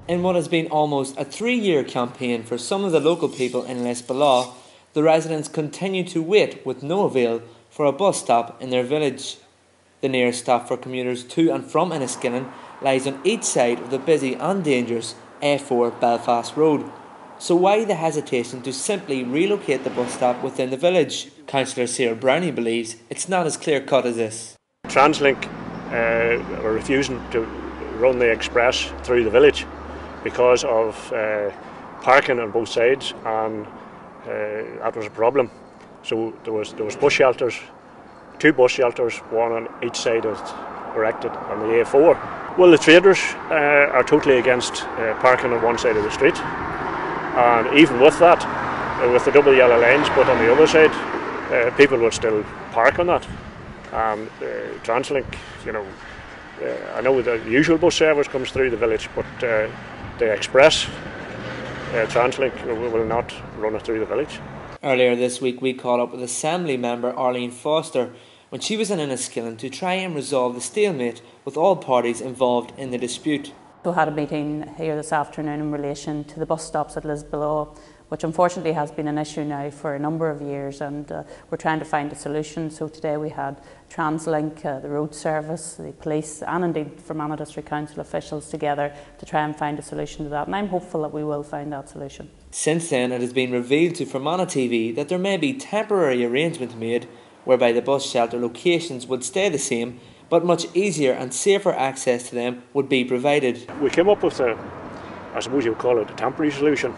In what has been almost a 3-year campaign for some of the local people in Lisbellaw, the residents continue to wait with no avail for a bus stop in their village. The nearest stop for commuters to and from Enniskillen lies on each side of the busy and dangerous A4 Belfast Road. So why the hesitation to simply relocate the bus stop within the village? Councillor Cyril Brownlee believes it's not as clear-cut as this. Translink are refusing to run the express through the village because of parking on both sides, and that was a problem. So there was bus shelters, 2 bus shelters, one on each side of it, erected on the A4. Well, the traders are totally against parking on one side of the street, and even with that, with the double yellow lines put on the other side, people would still park on that. And Translink, you know, I know the usual bus service comes through the village, but the express Translink will not run it through the village. Earlier this week we caught up with Assembly member Arlene Foster when she was in Enniskillen to try and resolve the stalemate with all parties involved in the dispute. We had a meeting here this afternoon in relation to the bus stops at Lisbellaw, which unfortunately has been an issue now for a number of years, and we're trying to find a solution. So today we had Translink, the road service, the police and indeed Fermanagh District Council officials together to try and find a solution to that, and I'm hopeful that we will find that solution. Since then it has been revealed to Fermanagh TV that there may be temporary arrangements made whereby the bus shelter locations would stay the same, but much easier and safer access to them would be provided. We came up with I suppose you would call it a temporary solution,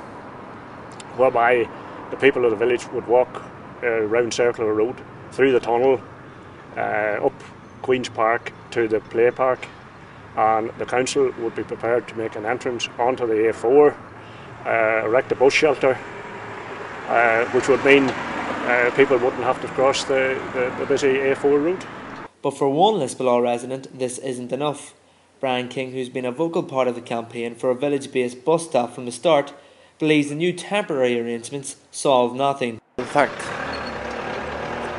whereby the people of the village would walk round Circular Road, through the tunnel, up Queen's Park to the play park, and the council would be prepared to make an entrance onto the A4, erect a bus shelter, which would mean people wouldn't have to cross the busy A4 road. But for one Lisbellaw resident, this isn't enough. Brian King, who's been a vocal part of the campaign for a village-based bus stop from the start, believes the new temporary arrangements solve nothing. In fact,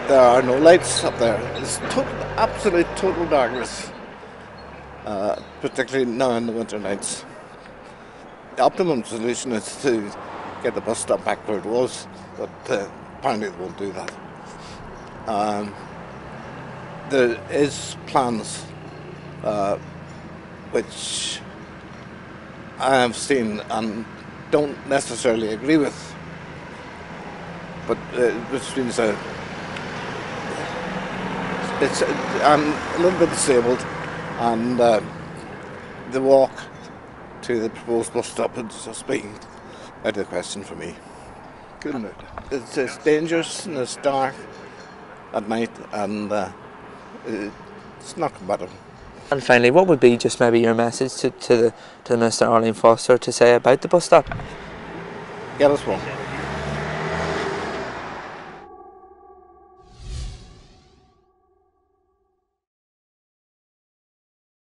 there are no lights up there. It's absolute total darkness, particularly now in the winter nights. The optimum solution is to get the bus stop back where it was, but apparently they won't do that. There is plans which I have seen and don't necessarily agree with, but which means I'm a little bit disabled, and the walk to the proposed bus stop has just been out of the question for me. It's dangerous and it's dark at night, and it's not compatible. And finally, what would be just maybe your message to Minister Arlene Foster to say about the bus stop? Get us one.